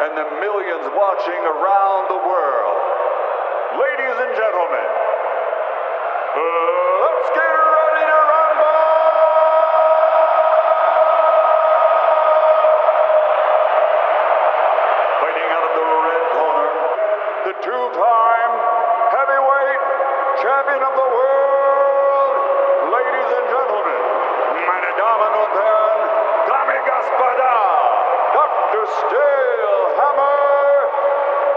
and the millions watching around the world. Ladies and gentlemen, let's get ready to rumble! Fighting out of the red corner, the two-time heavyweight champion of the world. Ladies and gentlemen, meine Damen und Herren, Dame Господа, Dr. Stalehammer,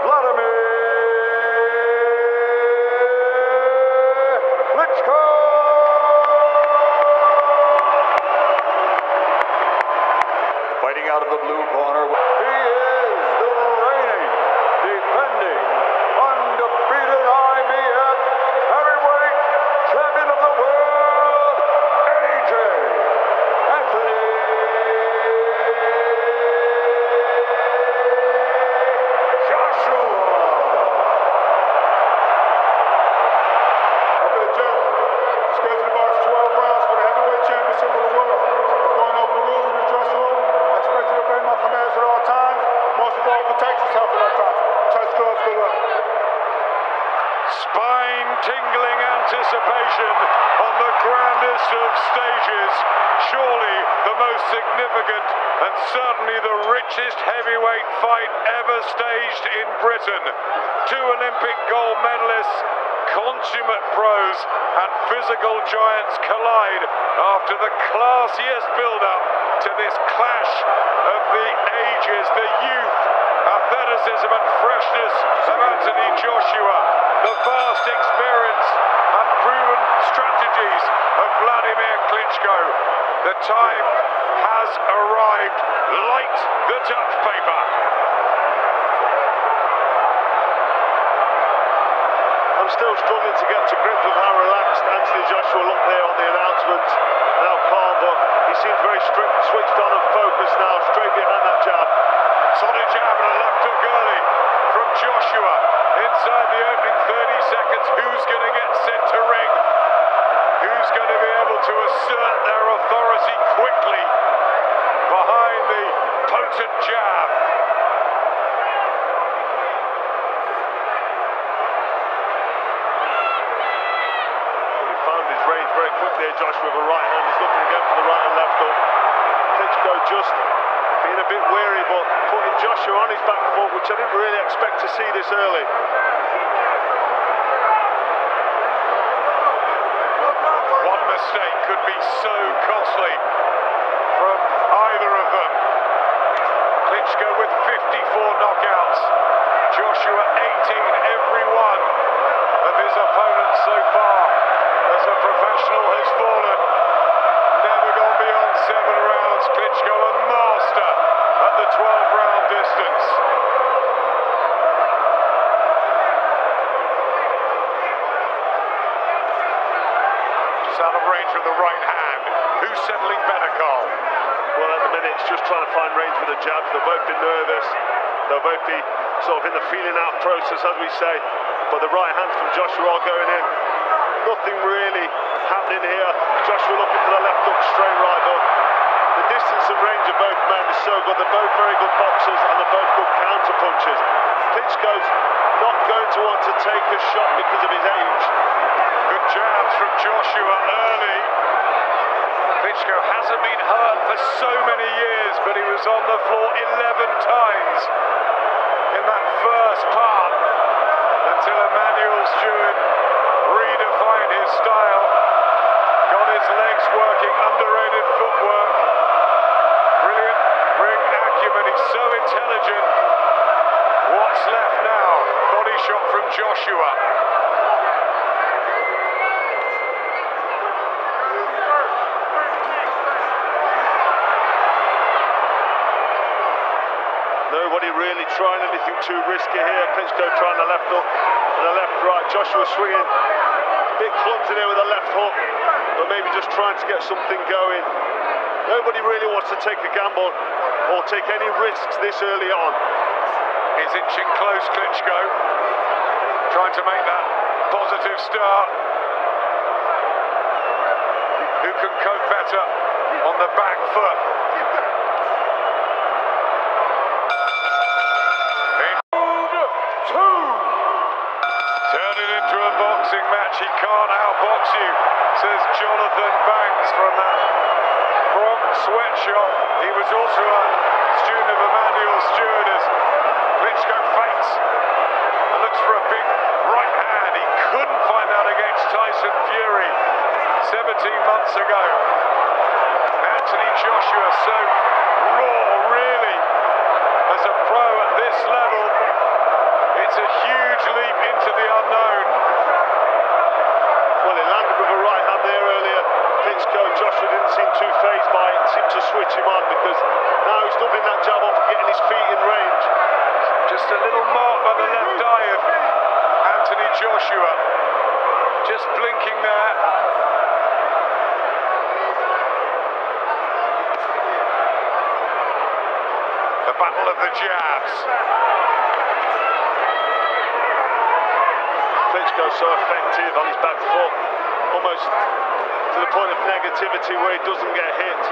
Vladimir Klitschko. Fighting out of the blue corner, he is the reigning, defending, undefeated IBF heavyweight champion of the world, AJ Anthony Joshua. Okay, gentlemen, scheduled to box 12 rounds for the heavyweight championship of the world. Going over the rules in the dressing room. I expect you to obey my commands at all times. Most of all, protect yourself at all times. Touch gloves, good luck. Spine-tingling anticipation on the grandest of stages. Surely the most significant and certainly the richest heavyweight fight ever staged in Britain. Two Olympic gold medalists, consummate pros and physical giants collide after the classiest build-up to this clash of the ages, the youth, athleticism and freshness of Anthony Joshua, the vast experience and proven strategies of Vladimir Klitschko. The time has arrived. Light the touch paper. I'm still struggling to get to grips with how relaxed Anthony Joshua looked there on the announcement, and how calm, but he seems very switched on and focused now, straight behind that jab. Solid jab and a left hook early from Joshua. Inside the opening 30 seconds, who's going to get set to ring? Who's going to be able to assert their authority quickly behind the potent jab? He found his range very quickly there, Joshua, with a right hand. He's looking again for the right and left hook. Klitschko just being a bit wary, but putting Joshua on his back foot, which I didn't really expect to see this early. One mistake could be so costly from either of them. Klitschko with 54 knockouts. Joshua 18, every one of his opponents so far as a professional has fallen. Never gone beyond 7 rounds. Klitschko a master at the 12-round distance. Just out of range with the right hand. Who's settling better, Carl? Well, at the minute, it's just trying to find range with the jabs. They'll both be nervous. They'll both be sort of in the feeling out process, as we say. But the right hands from Joshua are going in. Nothing really happening here. Joshua looking for the left hook, straight right hook. The distance and range of both men is so good. They're both very good boxers and they're both good counter punchers. Klitschko's not going to want to take a shot because of his age. Good jabs from Joshua early. Klitschko hasn't been hurt for so many years, but he was on the floor 11 times in that first part until Emmanuel Stewart redefined his style, got his legs working, underrated footwork, brilliant ring acumen, he's so intelligent. What's left now? Body shot from Joshua. Nobody really trying anything too risky here. Klitschko trying the left hook and the left right. Joshua swinging a bit clumsy there with a left hook, but maybe just trying to get something going. Nobody really wants to take a gamble or take any risks this early on. He's inching close, Klitschko, trying to make that positive start. Who can cope better on the back foot? much, he can't outbox you, says Jonathan Banks from that Bronx sweatshop. He was also a student of Emmanuel Stewart as Klitschko fakes and looks for a big right hand. He couldn't find that against Tyson Fury 17 months ago. Anthony Joshua, so raw, really, as a pro at this level. It's a huge leap into the unknown. Well, he landed with a right hand there earlier. Klitschko, Joshua didn't seem too fazed by it, seemed to switch him on because now he's doubling that jab up and getting his feet in range. Just a little mark by the left eye of Anthony Joshua. Just blinking there. The battle of the jabs. Klitschko so effective on his back foot, almost to the point of negativity where he doesn't get hit.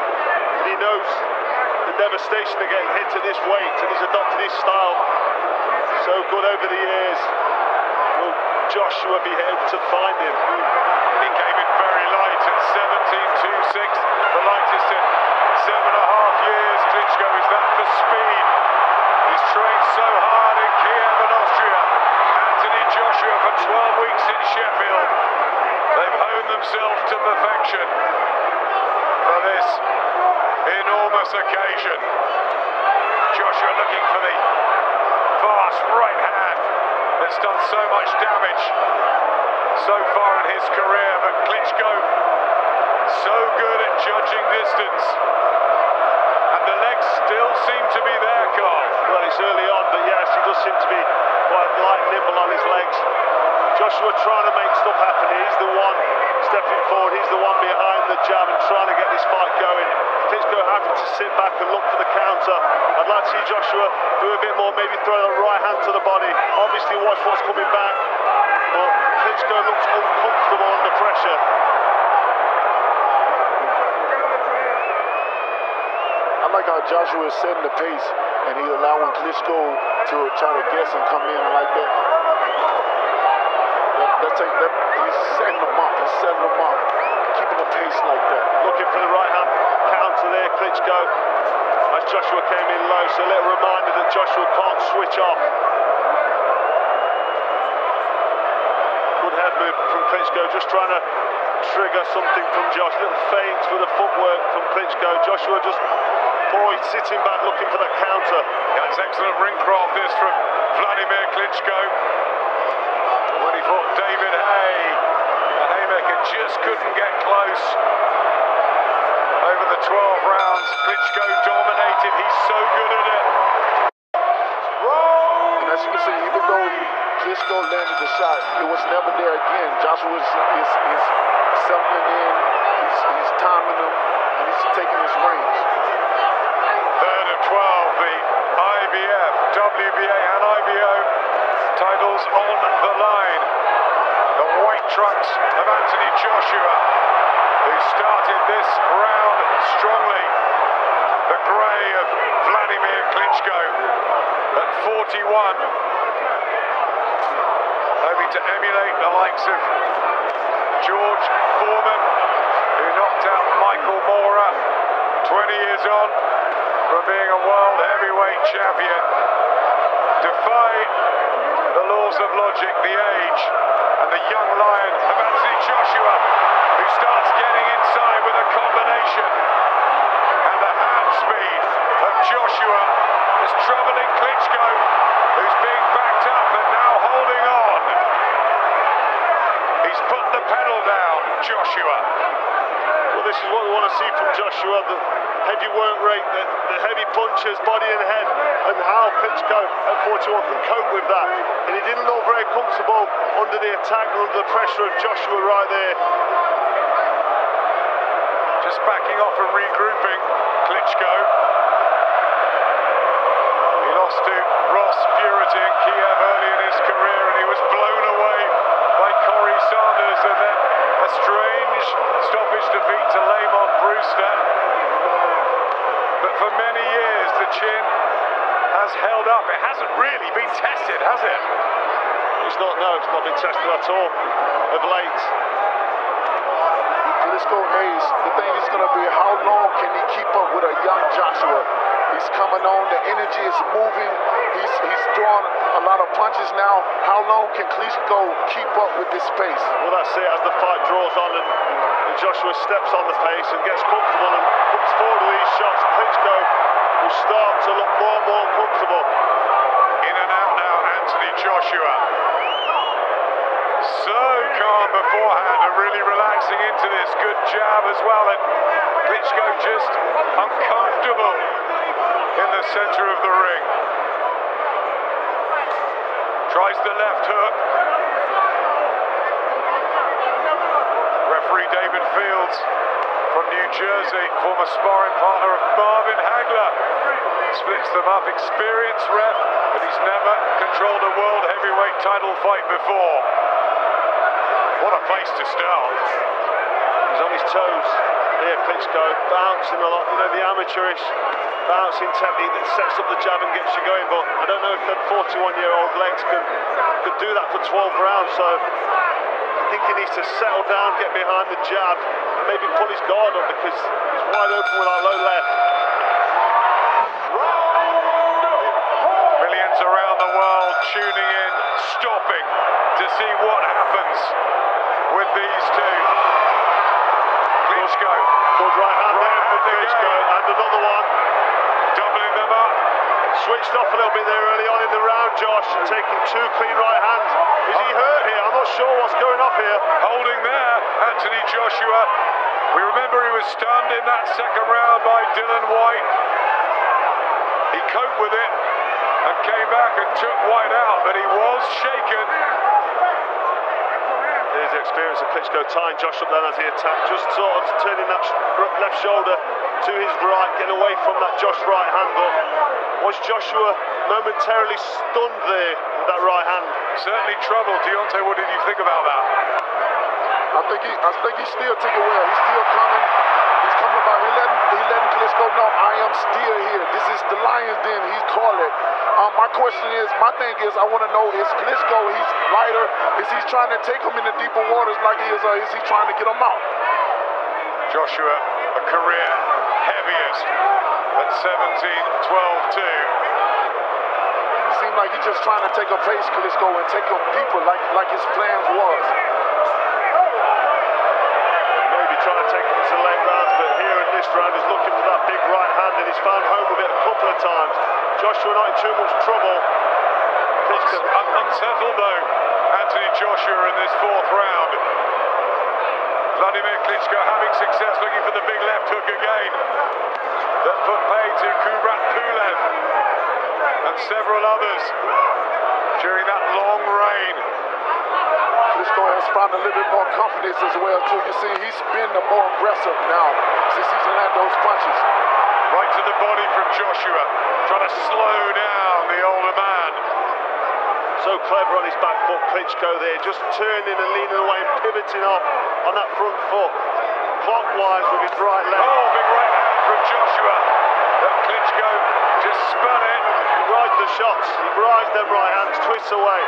And he knows the devastation of getting hit at this weight, and he's adopted his style so good over the years. Will Joshua be able to find him? He came in very light at 17.26, the lightest in 7.5 years. Klitschko is that for speed. He's trained so hard in Kiev and Austria. Anthony Joshua for 12 weeks in Sheffield. They've honed themselves to perfection for this enormous occasion. Joshua looking for the fast right hand that's done so much damage so far in his career, but Klitschko so good at judging distance, and the legs still seem to be there, Carl. Well, it's early on, but yes, he does seem to be quite light and nimble on his legs. Joshua trying to make stuff happen. He's the one stepping forward, he's the one behind the jab and trying to get this fight going. Klitschko happy to sit back and look for the counter. I'd like to see Joshua do a bit more, maybe throw that right hand to the body. Obviously watch what's coming back, but Klitschko looks uncomfortable under pressure. I like how Joshua is setting the pace and he's allowing Klitschko to try to guess and come in like that. He's setting them up. He's setting them up, keeping the pace like that. Looking for the right hand counter there, Klitschko, as Joshua came in low. So a little reminder that Joshua can't switch off. Good head move from Klitschko, just trying to trigger something from Josh. Little feints with the footwork from Klitschko. Joshua just poised, sitting back, looking for that counter. That's excellent ring craft this from Vladimir Klitschko. When he fought David Hay, the haymaker just couldn't get close. Over the 12 rounds, Klitschko dominated. He's so good at it. And as you can see, even though Klitschko landed the shot, it was never there again. Joshua is settling in, he's timing them, and he's taking his range. Third of 12, the IBF, WBA and IBO titles on the line. The white trunks of Anthony Joshua, who started this round strongly. The grey of Vladimir Klitschko at 41. Hoping to emulate the likes of George Foreman, who knocked out Michael Moorer 20 years on from being a world heavyweight champion. Defy the laws of logic, the age, and the young lion of Anthony Joshua, who starts getting inside with a combination. And the hand speed of Joshua is troubling Klitschko, who's being backed up and now holding on. He's put the pedal down, Joshua. Well, this is what we want to see from Joshua, the heavy work rate, the heavy punches, body and head, and how Klitschko at 41 can cope with that. And he didn't look very comfortable under the attack and under the pressure of Joshua right there. Just backing off and regrouping, Klitschko. He lost to Ross Purity in Kiev early in his career, and he was blown away by Corey Sanders, and then a strange stoppage defeat to Lamont Brewster. But for many years, the chin has held up. It hasn't really been tested, has it? It's not been tested at all of late. Klitschko Ace, the thing is going to be how long can he keep up with a young Joshua? He's coming on, the energy is moving, he's throwing a lot of punches now. How long can Klitschko keep up with this pace? Well, that's it, as the fight draws on and Joshua steps on the pace and gets comfortable and comes forward with these shots, Klitschko will start to look more and more comfortable. In and out now, Anthony Joshua. So calm beforehand and really relaxing into this. Good jab as well, and Klitschko just uncomfortable in the center of the ring. Tries the left hook. Referee David Fields from New Jersey, former sparring partner of Marvin Hagler, splits them up. Experienced ref, but he's never controlled a world heavyweight title fight before. What a place to start. He's on his toes here, Klitschko, bouncing a lot, you know, the amateurish bouncing technique that sets up the jab and gets you going, but I don't know if them 41-year-old legs could do that for 12 rounds, so I think he needs to settle down, get behind the jab, and maybe pull his guard up because he's wide open with that low left. Millions around the world tuning in, stopping to see what happens with these two. Klitschko. Good right hand there from Klitschko, and another one. Doubling them up. Switched off a little bit there early on in the round, Josh, and taking two clean right hands. Is he hurt here? I'm not sure what's going off here. Holding there, Anthony Joshua. We remember he was stunned in that second round by Dylan White. He coped with it and came back and took White out, but he was shaken. Here's the experience of Klitschko tying Josh up then as he attacked, just sort of turning that left shoulder to his right, getting away from that Josh right hand. But was Joshua momentarily stunned there with that right hand? Certainly troubled. Deontay, what did you think about that? I think he still took it well. He's still coming. He's coming about. He letting Klitschko know I am still here. This is the Lion's Den. He called it. My question is, my thing is, I want to know, is Klitschko, he's lighter, is he trying to take him into deeper waters like he is, or is he trying to get him out? Joshua, a career heaviest at 17-12-2. Seemed like he's just trying to take a pace, Klitschko, and take him deeper like his plans was. Maybe trying to take him into the late rounds, but here in this round he's looking for that big right hand and he's found home with it a couple of times. Joshua not in too much trouble. Klitschko Unsettled though, Anthony Joshua in this fourth round. Vladimir Klitschko having success, looking for the big left hook again. That put pay to Kubrat Pulev and several others during that long reign. Klitschko has found a little bit more confidence as well too. You see, he's been more aggressive now since he's landed those punches. Right to the body from Joshua, trying to slow down the older man. so clever on his back foot, Klitschko there, just turning and leaning away and pivoting off on that front foot, clockwise with his right leg. Oh, big right hand from Joshua. But Klitschko just spun it. He rides the shots, he rides them right hands, twists away.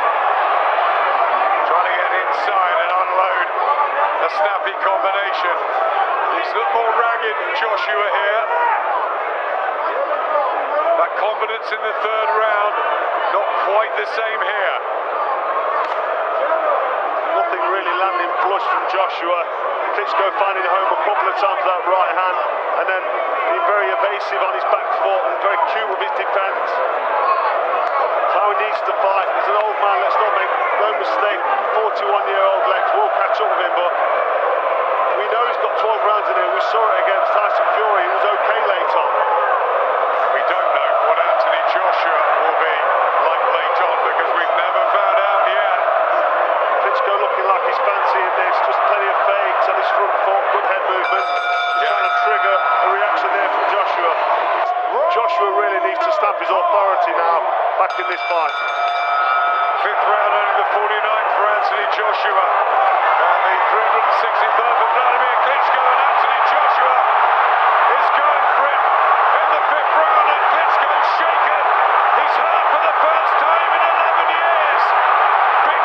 Trying to get inside and unload a snappy combination. He's a little more ragged, Joshua here. That confidence in the third round, not quite the same here. Nothing really landing flush from Joshua. Klitschko finding home a couple of times with that right hand, and then being very evasive on his back foot and very cute with his defence. That's how he needs to fight. He's an old man, let's not make no mistake. 41-year-old legs will catch up with him, but we know he's got 12 rounds in him. We saw it against Tyson Fury. He was okay late on. We don't know what Anthony Joshua will be like late on because we've never found out yet. Klitschko looking like he's fancying this, just plenty of fakes on his front foot, good head movement. He's trying to trigger a reaction there from Joshua. Joshua really needs to stamp his authority now, back in this fight. Fifth round, only the 49th for Anthony Joshua. And the 363rd for Vladimir Klitschko, and Anthony Joshua is going for it in the fifth round, and Klitschko's shaken. He's hurt for the first time in 11 years. Big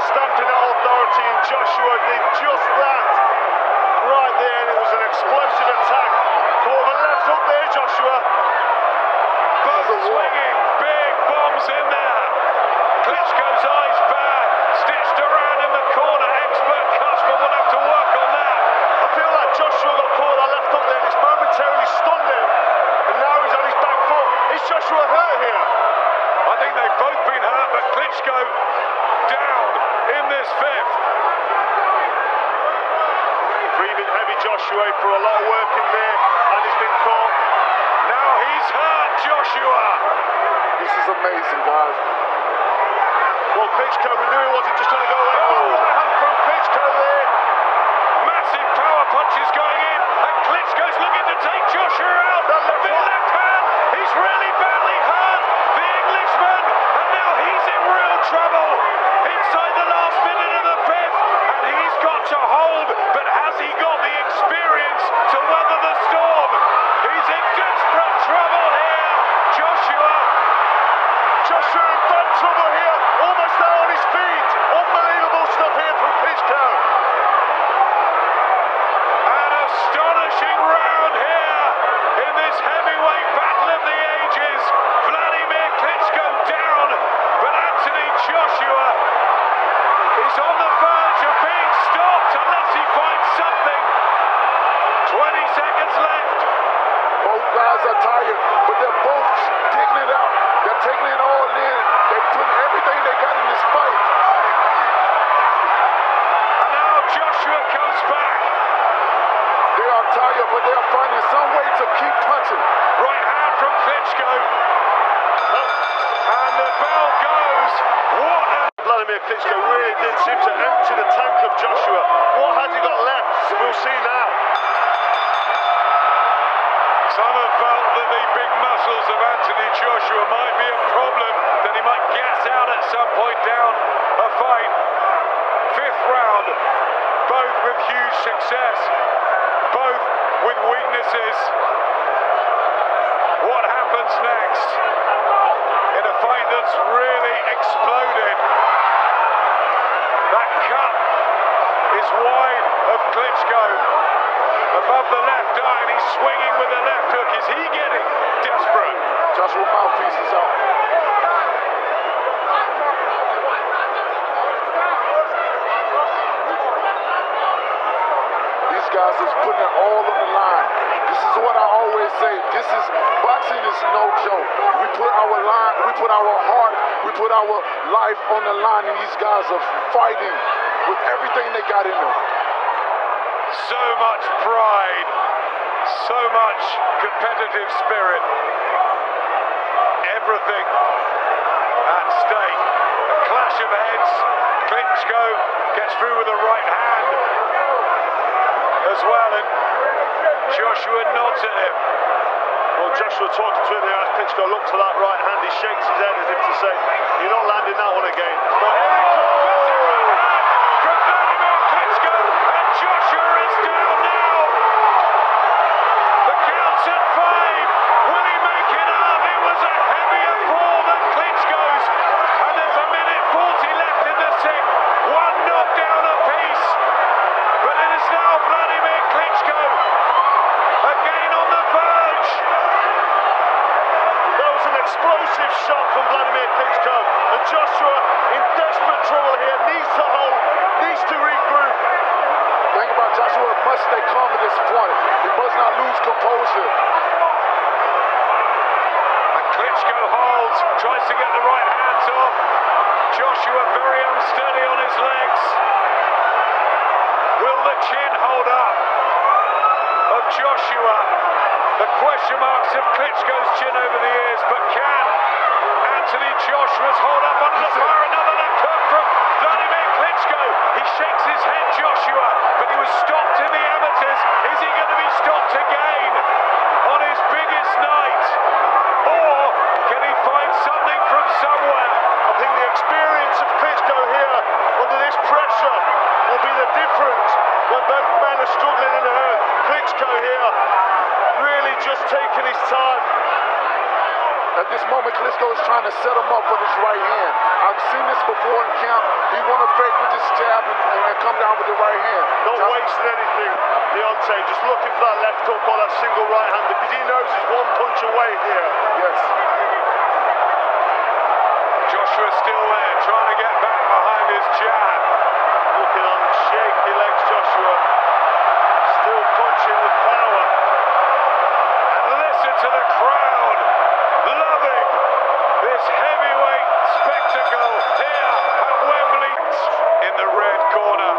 stamping out authority, and Joshua did just that right there, and it was an explosive attack. Caught the left hook there, Joshua. Both swinging, big bombs in there. Klitschko's eyes bad, stitched around in the corner. Expert cutsman will have to work on that. I feel like Joshua got caught that left hook there, and it's momentarily stunned him, and now he's on his back foot. Is Joshua hurt here? I think they've both been hurt, but Klitschko down in this fifth. Breathing heavy, Joshua, for a lot of work in there, and he's been caught. Now he's hurt, Joshua. This is amazing, guys. Well, Klitschko, we knew he wasn't just trying to go away. Oh, right hand from Klitschko there. Massive power punches going in, and Klitschko's looking to take Joshua out. The left hand, he's really badly hurt. The Englishman, and now he's in real trouble. Inside the last minute of the fifth, and he's got to hold, but has he got the experience to weather the storm? He's in desperate trouble here, Joshua. Joshua in bad trouble here, almost down on his feet. Unbelievable stuff here from Klitschko. An astonishing round here in this heavyweight battle of the ages. Vladimir Klitschko down, but Anthony Joshua is on the verge of being stopped unless he finds something. 20 seconds left. Both guys are tired, but they're both digging it out. They're taking it all in. They're putting everything they got in this fight. And now Joshua comes back. They are tired, but they are finding some way to keep punching. Right hand from Klitschko. And the bell goes. What a... Vladimir Klitschko really did seem to empty the tank of Joshua. What has he got left? We'll see now. Some have felt that the big muscles of Anthony Joshua might be a problem, that he might gas out at some point down a fight. Fifth round, both with huge success, both with weaknesses. What happens next in a fight that's really exploded? That cut is wide of Klitschko above the left eye, and he's swinging with the left hook. Is he getting desperate? Joshua mouthpiece is out. These guys is putting it all on the line. This is what I always say. Boxing is no joke. We put our line, we put our heart, we put our life on the line, and these guys are fighting with everything they got in them. So much pride, so much competitive spirit, everything at stake. A clash of heads. Klitschko gets through with a right hand as well, and Joshua nods at him. Well, Joshua talking to him there as Klitschko looks to that right hand. He shakes his head as if to say, you're not landing that one again. But here he comes. From Vladimir Klitschko, and Joshua is down now. The count's at 5. Will he make it up? It was a heavier fall than Klitschko's, and there's a minute 40 left in the sixth. One knockdown apiece, but it is now Vladimir Klitschko again on the verge. That was an explosive shot from Vladimir Klitschko, and Joshua in desperate trouble here, needs to hold, needs to regroup. Think about Joshua must stay calm at this point. He must not lose composure. And Klitschko holds, tries to get the right hands off. Joshua very unsteady on his legs. Will the chin hold up of Joshua? The question marks of Klitschko's chin over the years, but can Anthony Joshua's hold up under the fire? Another left hook from Vladimir Klitschko. He shakes his head, Joshua, but he was stopped in the amateurs. Is he going to be stopped again on his biggest night? Or can he find something from somewhere? I think the experience of Klitschko here under this pressure will be the difference when both men are struggling in the hurt. Klitschko here really just taking his time. At this moment, Klitschko is trying to set him up for this right hand. I've seen this before in camp. He won a fake with his jab and come down with the right hand. Not wasting anything, Deontay, just looking for that left hook or that single right hand because he knows he's one punch away here. Yes. Joshua still there, trying to get back behind his jab. Looking on shaky legs, Joshua. Still punching with power. And listen to the crowd loving this heavyweight spectacle here at Wembley. In the red corner,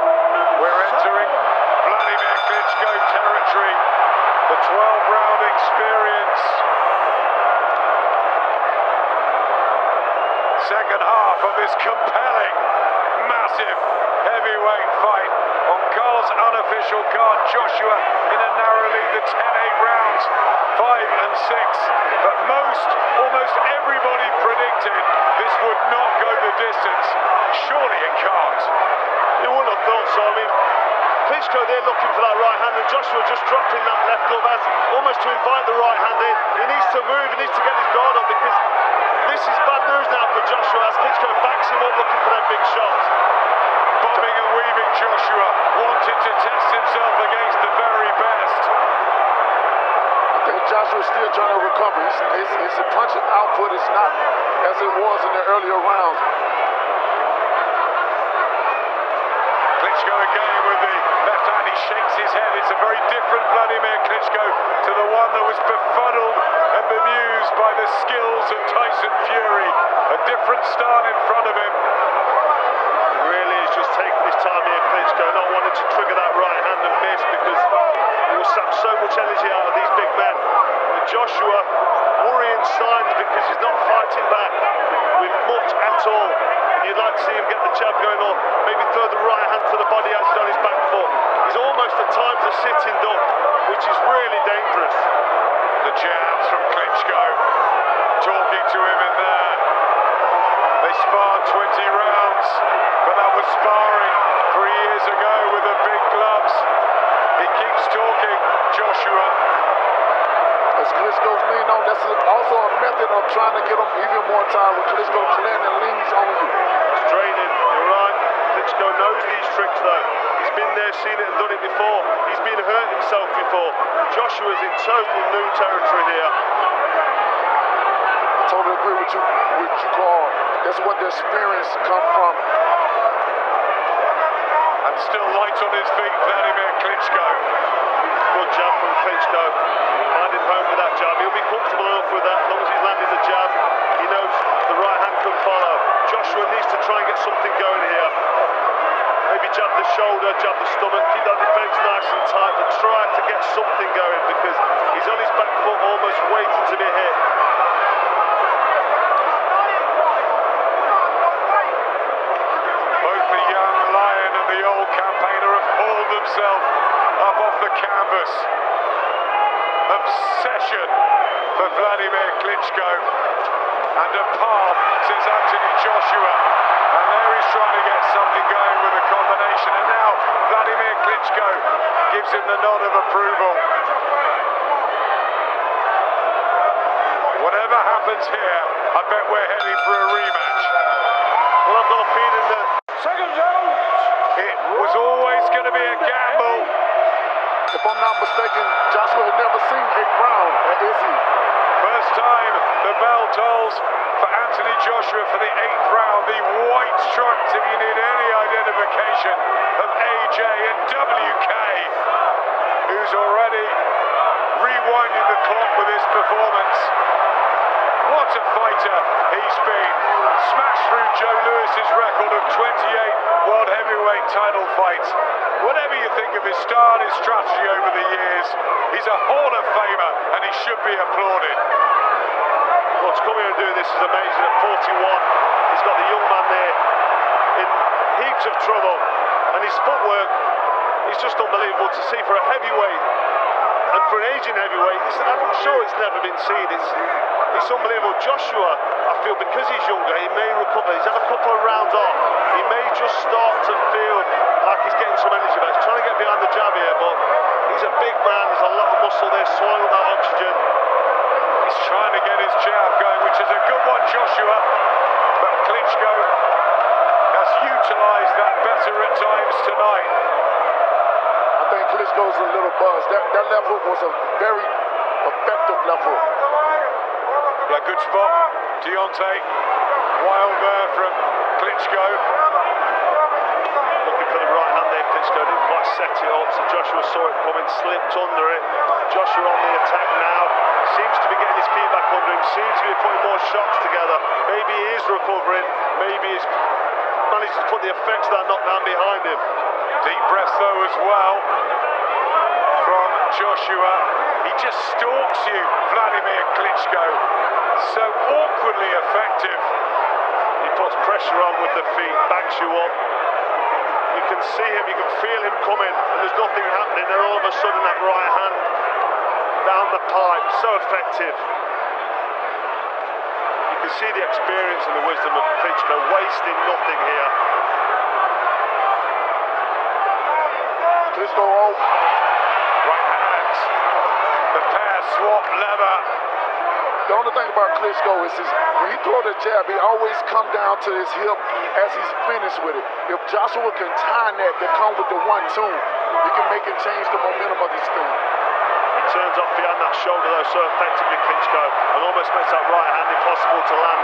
we're entering Vladimir Klitschko territory. The 12-round experience. Second half of this compelling, massive heavyweight fight on Carl's unofficial card. Joshua in a narrow lead, the 10-8 rounds, 5 and 6. But almost everybody predicted this would not go the distance. Surely it can't. You wouldn't have thought so. I mean, Klitschko there looking for that right hand, and Joshua just dropping that left glove as almost to invite the right hand in. He needs to move, he needs to get his guard up because this is bad news now for Joshua as Klitschko backs him up looking for them big shots. Bobbing and weaving Joshua, wanted to test himself against the very best. I think Joshua's still trying to recover. His punch output is not as it was in the earlier rounds. Klitschko again with the left hand, he shakes his head. It's a very different Vladimir Klitschko to the one that was befuddled and bemused by the skills of Tyson Fury. A different start in front of him. He really is just taking his time here, Klitschko, not wanting to trigger that right hand and miss because he will sap so much energy out of these big men. And Joshua worrying signs because he's not fighting back with much at all. And you'd like to see him get the jab going on, maybe throw the right hand to the body as he's on his back foot. He's almost at times a sitting duck, which is really dangerous. The jabs from Klitschko, talking to him in there. They sparred 20 rounds, but that was sparring 3 years ago with the big gloves. He keeps talking, Joshua. As Klitschko's leaning on, that's also a method of trying to get him even more tired when Klitschko clearly leans on you. It's draining, you're right. Klitschko knows these tricks though. He's been there, seen it and done it before. He's been hurt himself before. Joshua's in total new territory here. I totally agree with you, Carl. That's what the experience come from. And still light on his feet, Vladimir Klitschko. Good jab from Klitschko. Finding home with that jab. He'll be comfortable enough with that as long as he's landing the jab. He knows the right hand can follow. Joshua needs to try and get something going here. Maybe jab the shoulder, jab the stomach, keep that defense nice and tight, but try to get something going because he's on his back foot almost waiting to be hit. Both the young lion and the old campaigner have hauled themselves up off the canvas. Obsession for Vladimir Klitschko and a path since Anthony Joshua. And there he's trying to get something going with a combination. And now Vladimir Klitschko gives him the nod of approval. Whatever happens here, I bet we're heading for a rematch. Well, I've got a feeling that Second round. It was always going to be a gamble. If I'm not mistaken, Joshua had never seen 8 rounds at Izzy. First time the bell tolls for Anthony Joshua for the 8th round. The white stripes, if you need any identification, of AJ and WK, who's already rewinding the clock with his performance. What a fighter he's been. Smashed through Joe Lewis's record of 28 world heavyweight title fights. Whatever you think of his style, his strategy over the years, he's a Hall of Famer and he should be applauded. what's coming and doing this is amazing. At 41, he's got the young man there in heaps of trouble, and his footwork is just unbelievable to see for a heavyweight. And for an aging heavyweight, I'm sure it's never been seen. It's unbelievable. Joshua, I feel, because he's younger, he may recover. He's had a couple of rounds off. He may just start to feel like he's getting some energy back. He's trying to get behind the jab here, but he's a big man. There's a lot of muscle there, swallowing that oxygen. He's trying to get his jab going, which left hook was a very effective left hook. Yeah, good spot. Deontay. Wild there from Klitschko. Looking for the right hand there, Klitschko didn't quite set it up, so Joshua saw it coming, slipped under it. Joshua on the attack now, seems to be getting his feet back under him, seems to be putting more shots together. Maybe he is recovering, maybe he's managed to put the effects of that knockdown behind him. Deep breath though as well from Joshua. He just stalks you, Vladimir Klitschko. So awkwardly effective. He puts pressure on with the feet, backs you up. You can see him, you can feel him coming, and there's nothing happening. Then all of a sudden that right hand down the pipe, so effective. You can see the experience and the wisdom of Klitschko, wasting nothing here. Klitschko out. Right hands. The pair swap leather. The only thing about Klitschko is when he throw the jab, he always come down to his hip as he's finished with it. If Joshua can time that to come with the 1-2, he can make him change the momentum of this thing. He turns off behind that shoulder though so effectively, Klitschko, and almost makes that right hand impossible to land.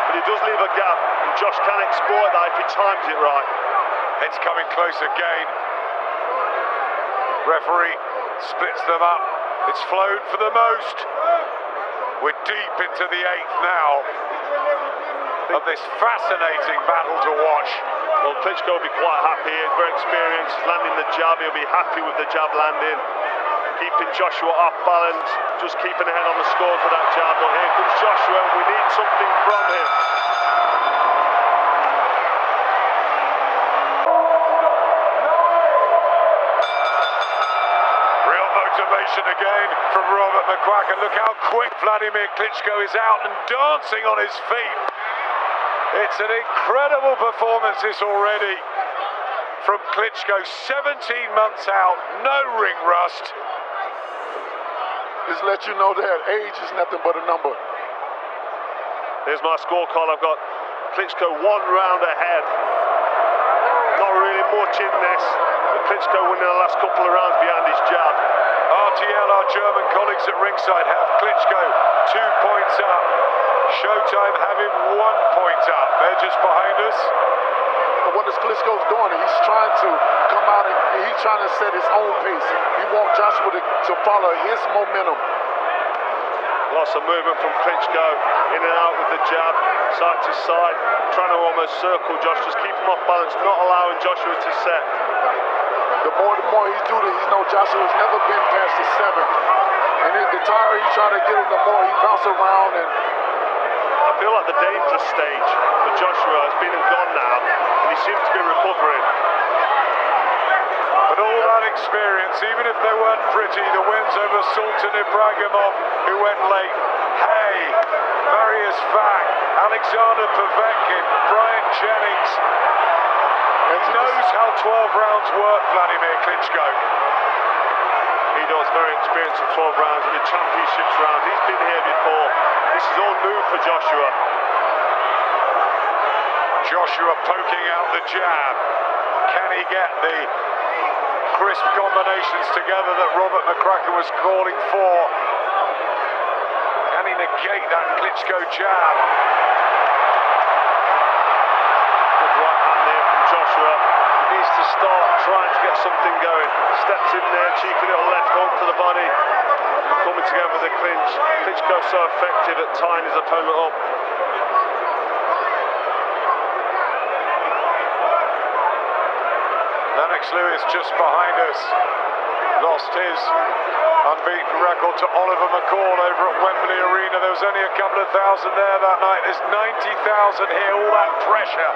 But he does leave a gap, and Josh can exploit that if he times it right. It's coming close again. Referee splits them up. It's flowed for the most. We're deep into the 8th now of this fascinating battle to watch. Well, Klitschko will be quite happy here, very experienced, landing the jab, he'll be happy with the jab landing. Keeping Joshua off balance, just keeping ahead on the score for that jab. But here comes Joshua, and we need something from him. Real motivation again from Robert McQuacken. Look how quick Vladimir Klitschko is out and dancing on his feet. It's an incredible performance this already from Klitschko. 17 months out, no ring rust. Just let you know that age is nothing but a number. Here's my scorecard. I've got Klitschko 1 round ahead. Not really much in this, but Klitschko winning the last couple of rounds behind his jab. RTL, our German colleagues at ringside, have Klitschko 2 points up. Showtime have him 1 point up. They're just behind us. But what is Klitschko's doing? He's trying to come out and he's trying to set his own pace. He wants Joshua to follow his momentum. Lots of movement from Klitschko, in and out with the jab, side to side, trying to almost circle Josh, just keep him off balance, not allowing Joshua to set. The more he's doing it, he knows Joshua's never been past the 7th. And the tighter he's trying to get him, the more he bounces around. And I feel like the dangerous stage for Joshua has been and gone now, and he seems to be recovering. But all that experience, even if they weren't pretty, the wins over Sultan Ibragimov, who went late, Hay, Marius Vac, Alexander Povetkin, Brian Jennings. He knows how 12 rounds work, Vladimir Klitschko. He does, very experienced at 12 rounds and the championships rounds. He's been here before. This is all new for Joshua. Joshua poking out the jab. Can he get the crisp combinations together that Robert McQuacken was calling for? Can he negate that Klitschko jab? Good right hand there from Joshua. He needs to start trying to get something going. Steps in there, cheeky little left hook to the body. Coming together with the clinch. Klitschko so effective at tying his opponent up. Lennox Lewis just behind us. Lost his unbeaten record to Oliver McCall over at Wembley Arena. There was only a couple of thousand there that night. There's 90,000 here. All that pressure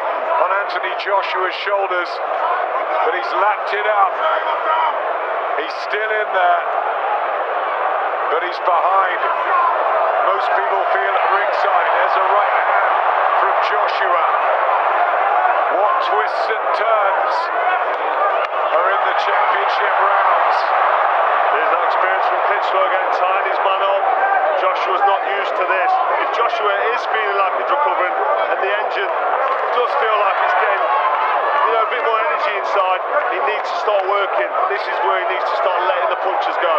on Anthony Joshua's shoulders. But he's lapped it up. He's still in there. But he's behind. Most people feel at ringside. There's a right hand from Joshua. What twists and turns are in the championship rounds. There's that experience from Klitschko again, tying his man up. Joshua's not used to this. If Joshua is feeling like he's recovering, and the engine does feel like it's getting, a bit more energy inside inside. He needs to start working. This is where he needs to start letting the punches go.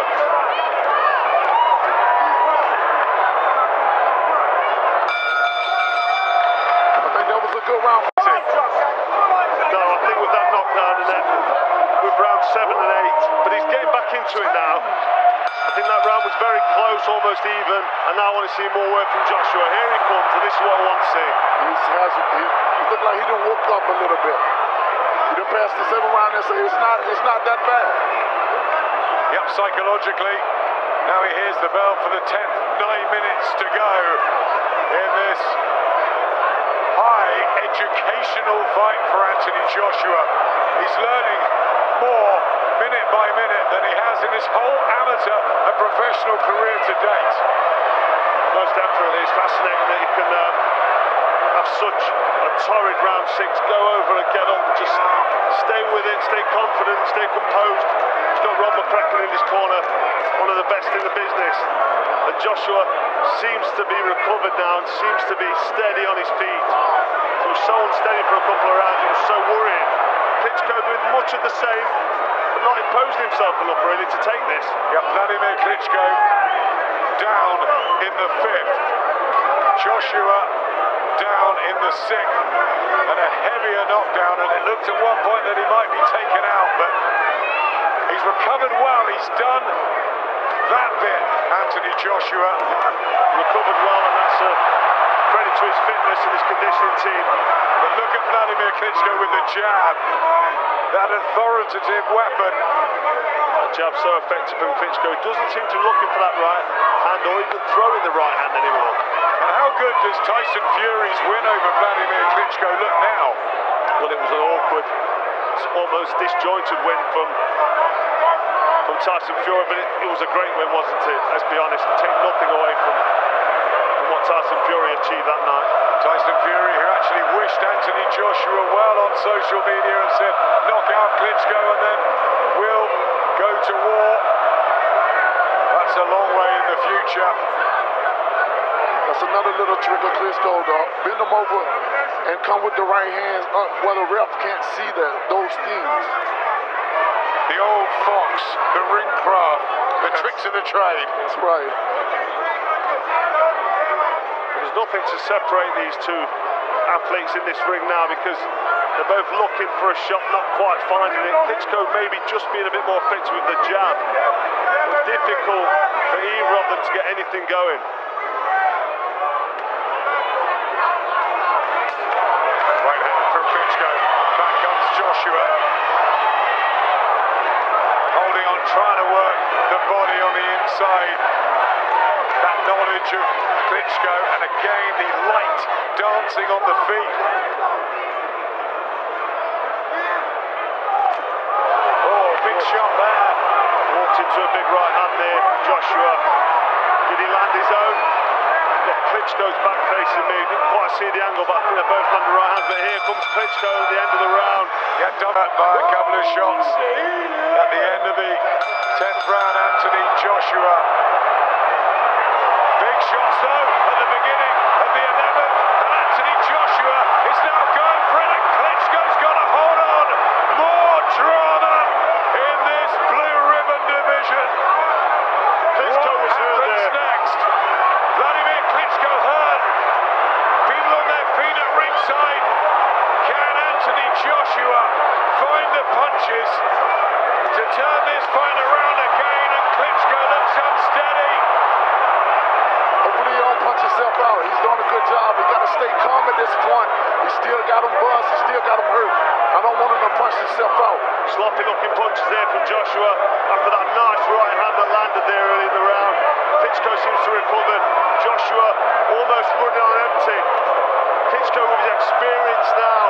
I think that was a good round. No, I think with that knockdown and then with round 7 and 8, but he's getting back into it now. I think that round was very close, almost even, and now I want to see more work from Joshua. Here he comes, and this is what I want to see. He looked like he done woke up a little bit. He done passed the 7th round and said it's not that bad. Yep, psychologically. Now he hears the bell for the 10th. 9 minutes to go in this high educational fight for Anthony Joshua. He's learning more minute by minute than he has in his whole amateur and professional career to date. Most definitely, it's fascinating that you can have such a torrid round 6, go over and get up and just stay with it, stay confident, stay composed. He's got Rob McCracken in his corner, one of the best in the business. And Joshua seems to be recovered now and seems to be steady on his feet. He was so unsteady for a couple of rounds, it was so worrying. Klitschko doing much of the same, but not imposing himself enough really to take this. Yep, Vladimir Klitschko down in the 5th. Joshua down in the 6th. And a heavier knockdown, and it looked at one point that he might be taken out, but he's recovered well. He's done that bit, Anthony Joshua. Recovered well, and that's a credit to his fitness and his conditioning team. But look at Vladimir Klitschko with the jab. That authoritative weapon. That jab so effective from Klitschko. He doesn't seem to be looking for that right hand or even throwing the right hand anymore. And how good does Tyson Fury's win over Vladimir Klitschko look now? Well, it was an awkward, almost disjointed win from Tyson Fury, but it was a great win, wasn't it? Let's be honest, take nothing away from what Tyson Fury achieved that night. Tyson Fury, who actually wished Anthony Joshua well on social media and said, knock out Klitschko and then we'll go to war. That's a long way in the future. That's another little trick of Klitschko, though. Bend them over and come with the right hands up where the ref can't see those things. The old fox, the ring craft, the tricks of the trade. That's right. There's nothing to separate these two athletes in this ring now because they're both looking for a shot, not quite finding it. Klitschko maybe just being a bit more effective with the jab. It's difficult for either of them to get anything going. Right hand from Klitschko. Back comes Joshua. Holding on, trying to work the body on the inside. That knowledge of Klitschko, and again the light dancing on the feet. Oh, big shot there. Walked into a big right hand there, Joshua. Did he land his own? Got Klitschko's back facing me. Didn't quite see the angle, but I think they both landed right hands. But here comes Klitschko at the end of the round. Yeah, done that by a couple of shots at the end of the 10th round. Anthony Joshua. Big shots though at the beginning of the 11th, and Anthony Joshua is now going for it, and Klitschko's got to hold on. More drama in this blue ribbon division. Klitschko What was hurt happens there. next? Vladimir Klitschko hurt. People on their feet at ringside. Can Anthony Joshua find the punches to turn this fight around again? And Klitschko looks unsteady. Hopefully he don't punch himself out. He's doing a good job. He got to stay calm at this point. He still got him buzzed. He still got him hurt. I don't want him to punch himself out. Sloppy looking punches there from Joshua after that nice right hand that landed there early in the round. Klitschko seems to recover. Joshua almost running on empty. Klitschko with his experience now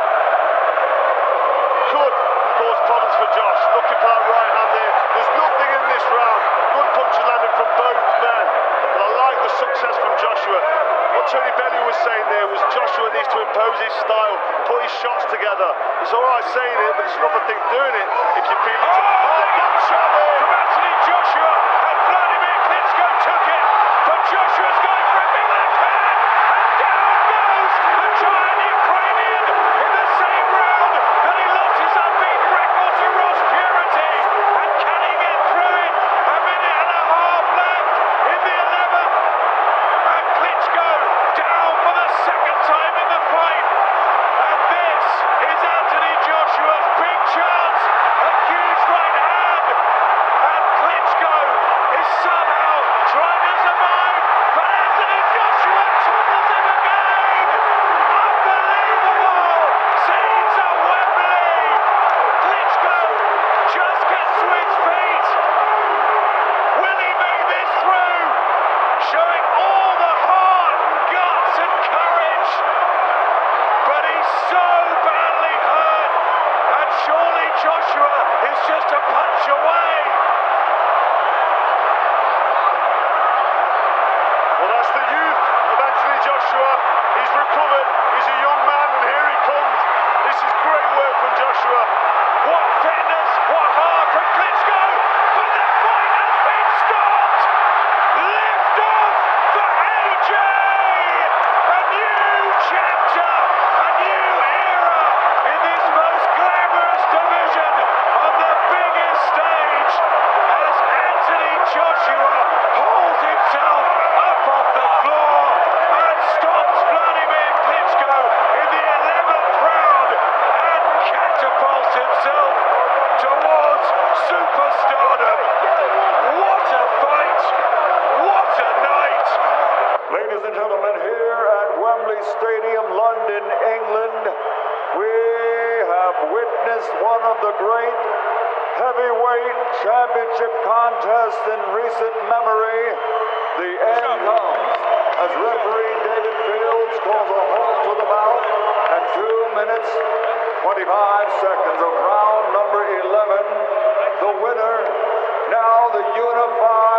could cause problems for Josh. Looking for that right hand there. There's nothing in this round. Good punches landed from both men. But I like the success from Joshua. What Tony Bellew was saying there was Joshua needs to impose his style, put his shots together. It's all right saying it, but it's another thing doing it if you feel it. Oh, good shot from Anthony Joshua, and Vladimir Klitschko took it, but Joshua's going for a big left hand, and down goes the giant Ukrainian in the same round that he lost his unbeaten record have witnessed one of the great heavyweight championship contests in recent memory. The end comes as referee David Fields calls a halt to the bout at 2 minutes 25 seconds of round number 11. The winner, now the unified